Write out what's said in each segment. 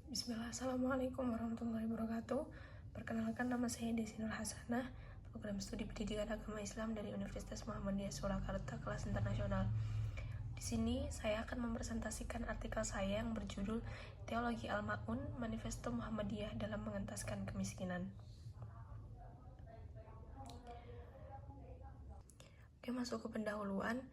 Bismillah, Assalamualaikum warahmatullahi wabarakatuh. Perkenalkan, nama saya Desi Nur Hasanah, program studi pendidikan agama Islam dari Universitas Muhammadiyah Surakarta, kelas internasional. Di sini saya akan mempresentasikan artikel saya yang berjudul Teologi Al-Ma'un, Manifesto Muhammadiyah dalam Mengentaskan Kemiskinan. Oke, masuk ke pendahuluan.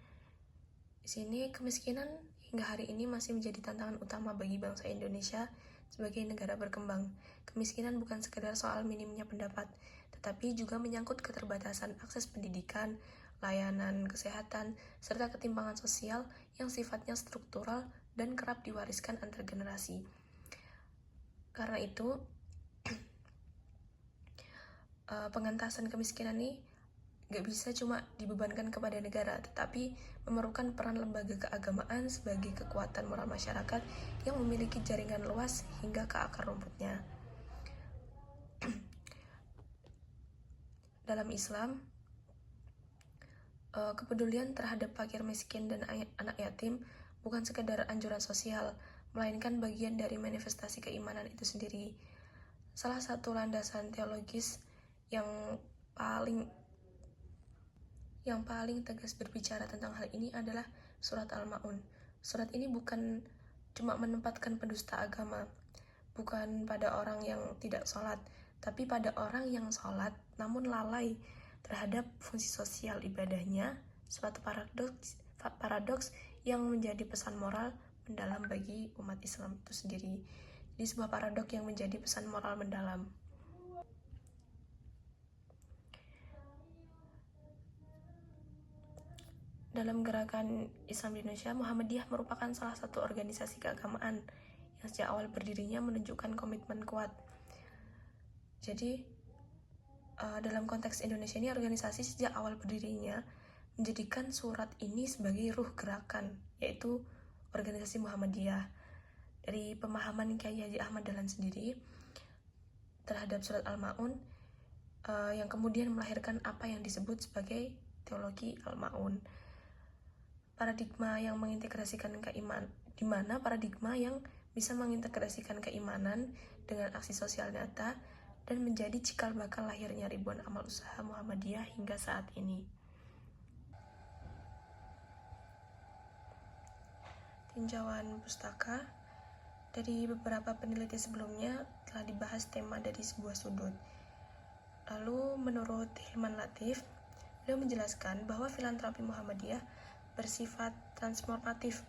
Di sini kemiskinan hingga hari ini masih menjadi tantangan utama bagi bangsa Indonesia sebagai negara berkembang. Kemiskinan bukan sekedar soal minimnya pendapat, tetapi juga menyangkut keterbatasan akses pendidikan, layanan kesehatan, serta ketimpangan sosial yang sifatnya struktural dan kerap diwariskan antar generasi. Karena itu, pengentasan kemiskinan ini gak bisa cuma dibebankan kepada negara, tetapi memerlukan peran lembaga keagamaan sebagai kekuatan moral masyarakat yang memiliki jaringan luas hingga ke akar rumputnya. Dalam Islam, kepedulian terhadap fakir miskin dan anak yatim bukan sekedar anjuran sosial, melainkan bagian dari manifestasi keimanan itu sendiri. Salah satu landasan teologis yang paling tegas berbicara tentang hal ini adalah surat Al-Ma'un. Surat ini bukan cuma menempatkan pendusta agama, bukan pada orang yang tidak sholat, tapi pada orang yang sholat namun lalai terhadap fungsi sosial ibadahnya, suatu paradoks yang menjadi pesan moral mendalam bagi umat Islam itu sendiri. Jadi sebuah paradoks yang menjadi pesan moral mendalam. Dalam gerakan Islam di Indonesia, Muhammadiyah merupakan salah satu organisasi keagamaan yang sejak awal berdirinya menunjukkan komitmen kuat. Jadi, dalam konteks Indonesia ini, organisasi sejak awal berdirinya menjadikan surat ini sebagai ruh gerakan, yaitu organisasi Muhammadiyah. Dari pemahaman Kyai Haji Ahmad Dahlan sendiri terhadap surat Al-Ma'un, yang kemudian melahirkan apa yang disebut sebagai teologi Al-Ma'un. Paradigma yang mengintegrasikan keimanan, di mana paradigma yang bisa mengintegrasikan keimanan dengan aksi sosial nyata dan menjadi cikal bakal lahirnya ribuan amal usaha Muhammadiyah hingga saat ini. Tinjauan pustaka. Dari beberapa peneliti sebelumnya telah dibahas tema dari sebuah sudut. Lalu menurut Hilman Latif, beliau menjelaskan bahwa filantropi Muhammadiyah bersifat transformatif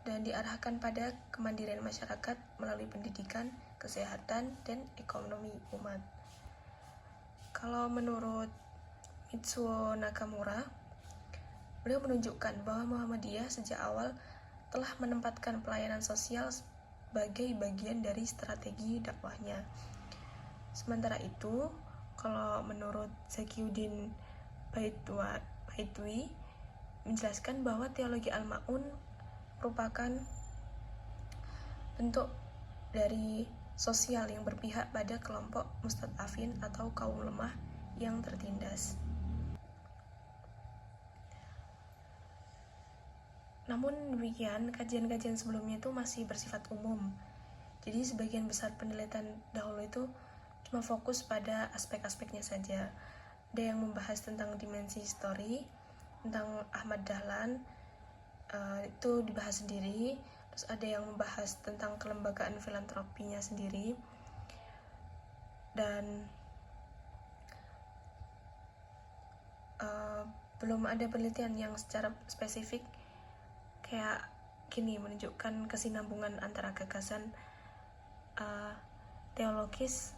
dan diarahkan pada kemandirian masyarakat melalui pendidikan, kesehatan, dan ekonomi umat. Kalau menurut Mitsuo Nakamura, beliau menunjukkan bahwa Muhammadiyah sejak awal telah menempatkan pelayanan sosial sebagai bagian dari strategi dakwahnya. Sementara itu, kalau menurut Zakiuddin Baitwi menjelaskan bahwa teologi Al-Ma'un merupakan bentuk dari sosial yang berpihak pada kelompok mustadafin atau kaum lemah yang tertindas. Namun demikian, kajian-kajian sebelumnya itu masih bersifat umum. Jadi sebagian besar penelitian dahulu itu cuma fokus pada aspek-aspeknya saja. Ada yang membahas tentang dimensi histori, tentang Ahmad Dahlan, itu dibahas sendiri. Terus ada yang membahas tentang kelembagaan filantropinya sendiri. Dan belum ada penelitian yang secara spesifik kayak gini menunjukkan kesinambungan antara gagasan teologis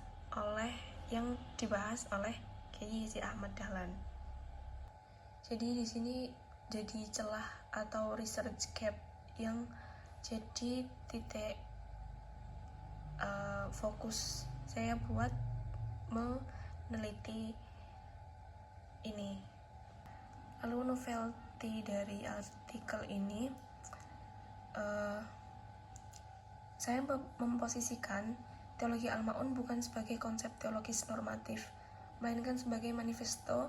yang dibahas oleh Kyai Haji Ahmad Dahlan. Jadi di sini jadi celah atau research gap yang jadi titik fokus saya buat meneliti ini. Lalu novelty dari artikel ini, saya memposisikan teologi Al-Ma'un bukan sebagai konsep teologis normatif, melainkan sebagai manifesto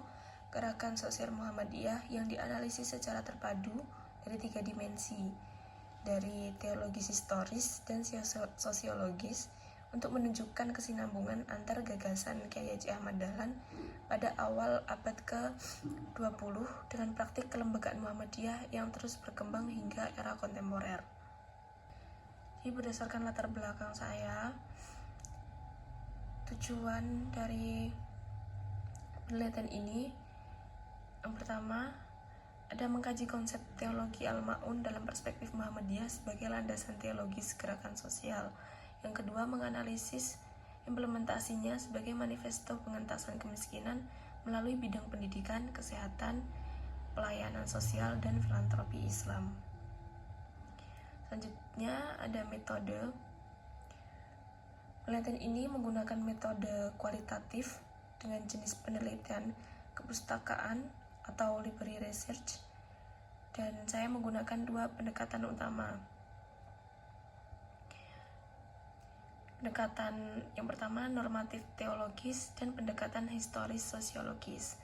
gerakan sosial Muhammadiyah yang dianalisis secara terpadu dari 3 dimensi. dari teologis historis dan sosiologis untuk menunjukkan kesinambungan antar gagasan Kyai Haji Ahmad Dahlan pada awal abad ke-20 dengan praktik kelembagaan Muhammadiyah yang terus berkembang hingga era kontemporer. Jadi berdasarkan latar belakang saya, tujuan dari penelitian ini yang pertama ada mengkaji konsep teologi Al-Ma'un dalam perspektif Muhammadiyah sebagai landasan teologis gerakan sosial. Yang kedua, menganalisis implementasinya sebagai manifesto pengentasan kemiskinan melalui bidang pendidikan, kesehatan, pelayanan sosial, dan filantropi Islam. Selanjutnya ada metode. Penelitian ini menggunakan metode kualitatif dengan jenis penelitian kepustakaan atau library research, dan saya menggunakan dua pendekatan utama. Pendekatan yang pertama normatif teologis dan pendekatan historis sosiologis.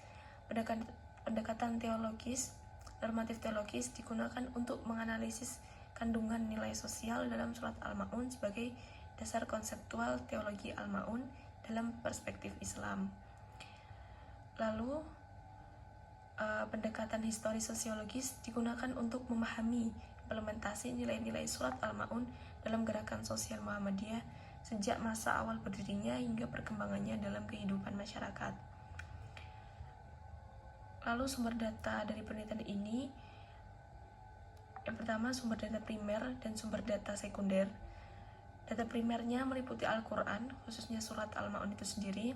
Pendekatan teologis, normatif teologis digunakan untuk menganalisis kandungan nilai sosial dalam surat Al-Ma'un sebagai dasar konseptual teologi Al-Ma'un dalam perspektif Islam. Lalu pendekatan historis sosiologis digunakan untuk memahami implementasi nilai-nilai surat Al-Ma'un dalam gerakan sosial Muhammadiyah sejak masa awal berdirinya hingga perkembangannya dalam kehidupan masyarakat. Lalu sumber data dari penelitian ini, yang pertama sumber data primer dan sumber data sekunder. Data primernya meliputi Al-Quran, khususnya surat Al-Ma'un itu sendiri.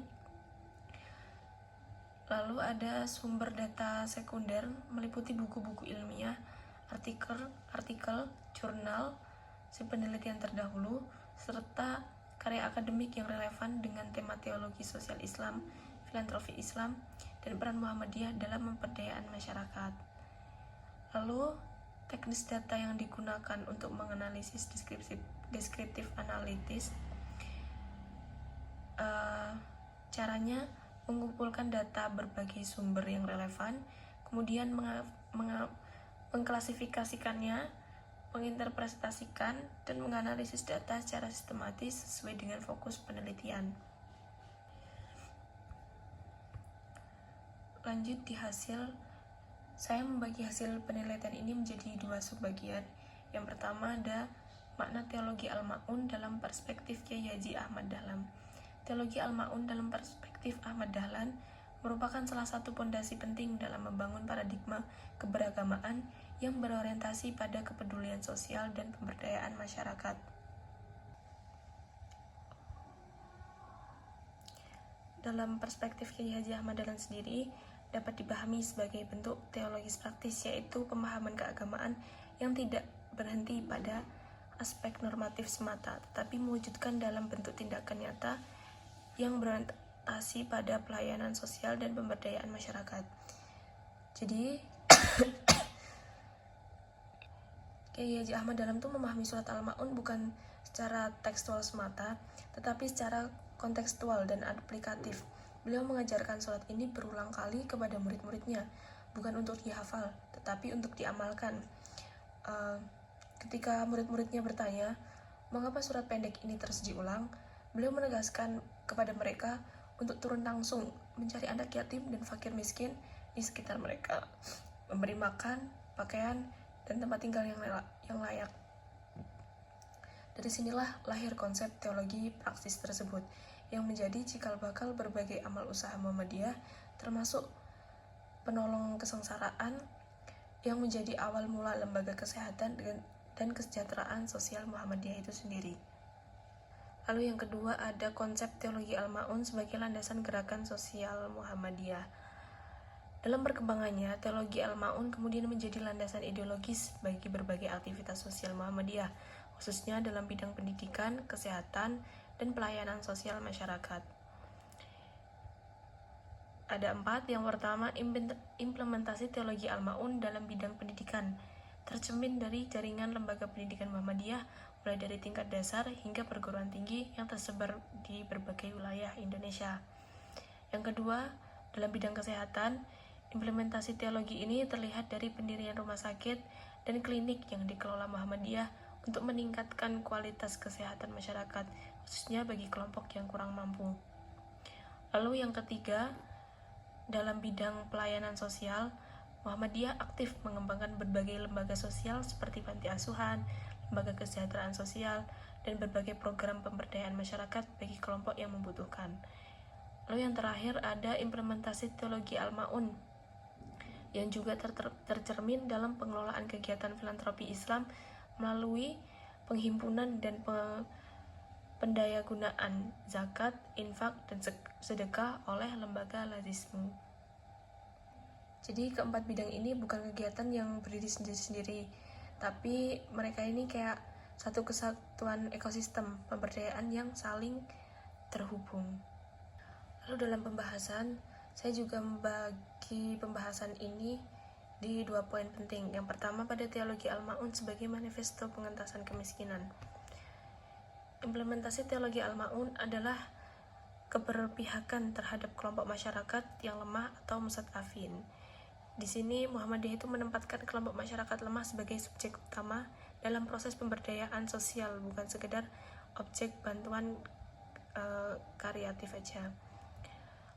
Lalu ada sumber data sekunder meliputi buku-buku ilmiah, artikel, jurnal, penelitian terdahulu, serta karya akademik yang relevan dengan tema teologi sosial Islam, filantropi Islam, dan peran Muhammadiyah dalam pemberdayaan masyarakat. Lalu, teknis data yang digunakan untuk menganalisis deskriptif analitis, caranya mengumpulkan data berbagai sumber yang relevan, kemudian mengklasifikasikannya, menginterpretasikan, dan menganalisis data secara sistematis sesuai dengan fokus penelitian. Lanjut di hasil, saya membagi hasil penelitian ini menjadi dua subbagian. Yang pertama ada makna teologi Al-Ma'un dalam perspektif Kyai Haji Ahmad Dahlan. Teologi Al-Ma'un dalam perspektif Ahmad Dahlan merupakan salah satu pondasi penting dalam membangun paradigma keberagamaan yang berorientasi pada kepedulian sosial dan pemberdayaan masyarakat. Dalam perspektif Kyai Haji Ahmad Dahlan sendiri dapat dipahami sebagai bentuk teologis praktis, yaitu pemahaman keagamaan yang tidak berhenti pada aspek normatif semata, tetapi mewujudkan dalam bentuk tindakan nyata yang berorientasi pada pelayanan sosial dan pemberdayaan masyarakat. Jadi, Kyai Haji Ahmad Dahlan itu memahami surat Al-Ma'un bukan secara tekstual semata, tetapi secara kontekstual dan aplikatif. Beliau mengajarkan surat ini berulang kali kepada murid-muridnya, bukan untuk dihafal, tetapi untuk diamalkan. Ketika murid-muridnya bertanya, mengapa surat pendek ini terus diulang? Beliau menegaskan kepada mereka untuk turun langsung mencari anak yatim dan fakir miskin di sekitar mereka, memberi makan, pakaian, dan tempat tinggal yang layak. Dari sinilah lahir konsep teologi praksis tersebut, yang menjadi cikal bakal berbagai amal usaha Muhammadiyah, termasuk penolong kesengsaraan, yang menjadi awal mula lembaga kesehatan dan kesejahteraan sosial Muhammadiyah itu sendiri. Lalu yang kedua ada konsep teologi Al-Ma'un sebagai landasan gerakan sosial Muhammadiyah. Dalam perkembangannya, teologi Al-Ma'un kemudian menjadi landasan ideologis bagi berbagai aktivitas sosial Muhammadiyah, khususnya dalam bidang pendidikan, kesehatan, dan pelayanan sosial masyarakat. Ada 4. Yang pertama, implementasi teologi Al-Ma'un dalam bidang pendidikan, tercermin dari jaringan lembaga pendidikan Muhammadiyah mulai dari tingkat dasar hingga perguruan tinggi yang tersebar di berbagai wilayah Indonesia. Yang kedua, dalam bidang kesehatan, implementasi teologi ini terlihat dari pendirian rumah sakit dan klinik yang dikelola Muhammadiyah untuk meningkatkan kualitas kesehatan masyarakat, khususnya bagi kelompok yang kurang mampu. Lalu yang ketiga, dalam bidang pelayanan sosial, Muhammadiyah aktif mengembangkan berbagai lembaga sosial seperti panti asuhan, lembaga kesejahteraan sosial, dan berbagai program pemberdayaan masyarakat bagi kelompok yang membutuhkan. Lalu yang terakhir ada implementasi teologi Al-Ma'un yang juga tercermin dalam pengelolaan kegiatan filantropi Islam melalui penghimpunan dan pendayagunaan zakat, infak, dan sedekah oleh lembaga lazismu. Jadi keempat bidang ini bukan kegiatan yang berdiri sendiri-sendiri, tapi mereka ini kayak satu kesatuan ekosistem pemberdayaan yang saling terhubung. Lalu dalam pembahasan, saya juga membagi pembahasan ini di 2 poin penting. Yang pertama pada teologi Al-Ma'un sebagai manifesto pengentasan kemiskinan. Implementasi teologi Al-Ma'un adalah keberpihakan terhadap kelompok masyarakat yang lemah atau mustadafin. Di sini Muhammadiyah itu menempatkan kelompok masyarakat lemah sebagai subjek utama dalam proses pemberdayaan sosial, bukan sekedar objek bantuan karyatif aja.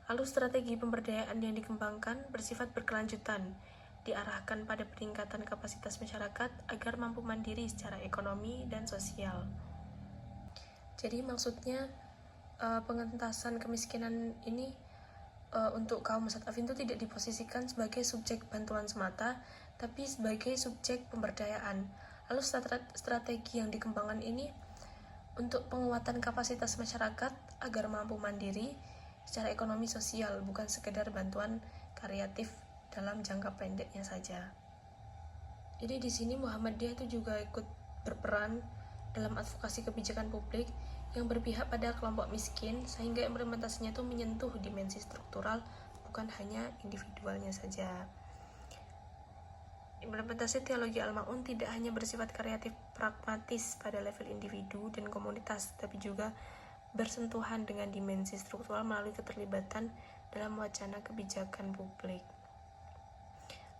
Lalu strategi pemberdayaan yang dikembangkan bersifat berkelanjutan, diarahkan pada peningkatan kapasitas masyarakat agar mampu mandiri secara ekonomi dan sosial. Jadi maksudnya pengentasan kemiskinan ini untuk kaum mustadafin itu tidak diposisikan sebagai subjek bantuan semata, tapi sebagai subjek pemberdayaan. Lalu strategi yang dikembangkan ini untuk penguatan kapasitas masyarakat agar mampu mandiri secara ekonomi sosial, bukan sekedar bantuan karyatif dalam jangka pendeknya saja. Jadi di sini Muhammadiyah itu juga ikut berperan dalam advokasi kebijakan publik yang berpihak pada kelompok miskin, sehingga implementasinya itu menyentuh dimensi struktural, bukan hanya individualnya saja. Implementasi teologi Al-Ma'un tidak hanya bersifat kreatif pragmatis pada level individu dan komunitas, tapi juga bersentuhan dengan dimensi struktural melalui keterlibatan dalam wacana kebijakan publik.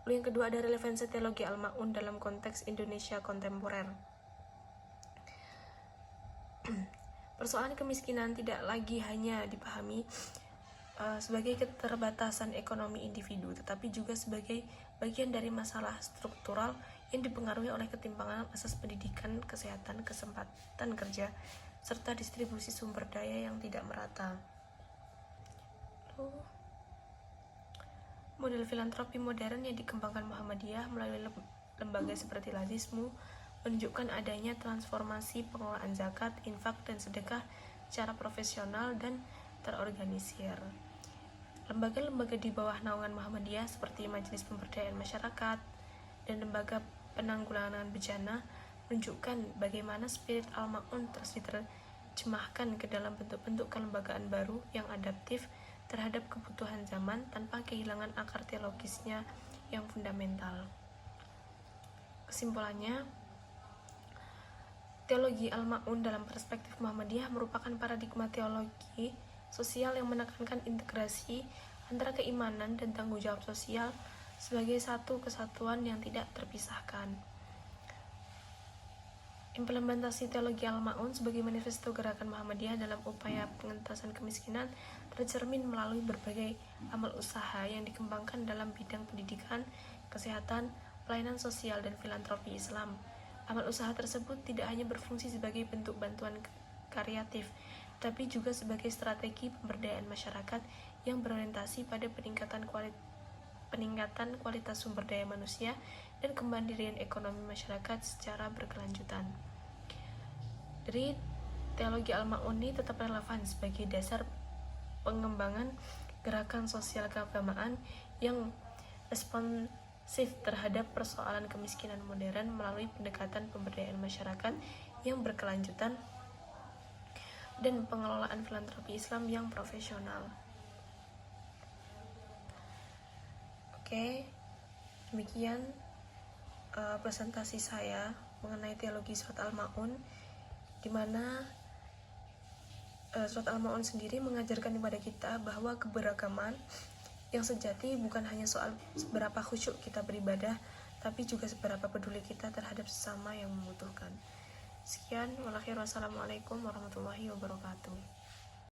Lalu yang kedua ada relevansi teologi Al-Ma'un dalam konteks Indonesia kontemporer. Persoalan kemiskinan tidak lagi hanya dipahami sebagai keterbatasan ekonomi individu, tetapi juga sebagai bagian dari masalah struktural yang dipengaruhi oleh ketimpangan asas pendidikan, kesehatan, kesempatan kerja, serta distribusi sumber daya yang tidak merata. Model filantropi modern yang dikembangkan Muhammadiyah melalui lembaga seperti lazismu menunjukkan adanya transformasi pengelolaan zakat, infak, dan sedekah secara profesional dan terorganisir. Lembaga-lembaga di bawah naungan Muhammadiyah seperti Majelis Pemberdayaan Masyarakat dan Lembaga Penanggulangan Bencana menunjukkan bagaimana spirit Al-Ma'un terus diterjemahkan ke dalam bentuk-bentuk kelembagaan baru yang adaptif terhadap kebutuhan zaman tanpa kehilangan akar teologisnya yang fundamental. Kesimpulannya, teologi Al-Ma'un dalam perspektif Muhammadiyah merupakan paradigma teologi sosial yang menekankan integrasi antara keimanan dan tanggung jawab sosial sebagai satu kesatuan yang tidak terpisahkan. Implementasi teologi Al-Ma'un sebagai manifesto gerakan Muhammadiyah dalam upaya pengentasan kemiskinan tercermin melalui berbagai amal usaha yang dikembangkan dalam bidang pendidikan, kesehatan, pelayanan sosial, dan filantropi Islam. Amal usaha tersebut tidak hanya berfungsi sebagai bentuk bantuan karyatif, tapi juga sebagai strategi pemberdayaan masyarakat yang berorientasi pada peningkatan kualitas sumber daya manusia dan kemandirian ekonomi masyarakat secara berkelanjutan. Dari teologi Al-Ma'un ini tetap relevan sebagai dasar pengembangan gerakan sosial keagamaan yang responsif terhadap persoalan kemiskinan modern melalui pendekatan pemberdayaan masyarakat yang berkelanjutan dan pengelolaan filantropi Islam yang profesional. Oke, demikian presentasi saya mengenai teologi surat Al-Ma'un, di mana surat Al-Ma'un sendiri mengajarkan kepada kita bahwa keberagaman yang sejati bukan hanya soal seberapa khusyuk kita beribadah, tapi juga seberapa peduli kita terhadap sesama yang membutuhkan. Sekian, wassalamualaikum warahmatullahi wabarakatuh.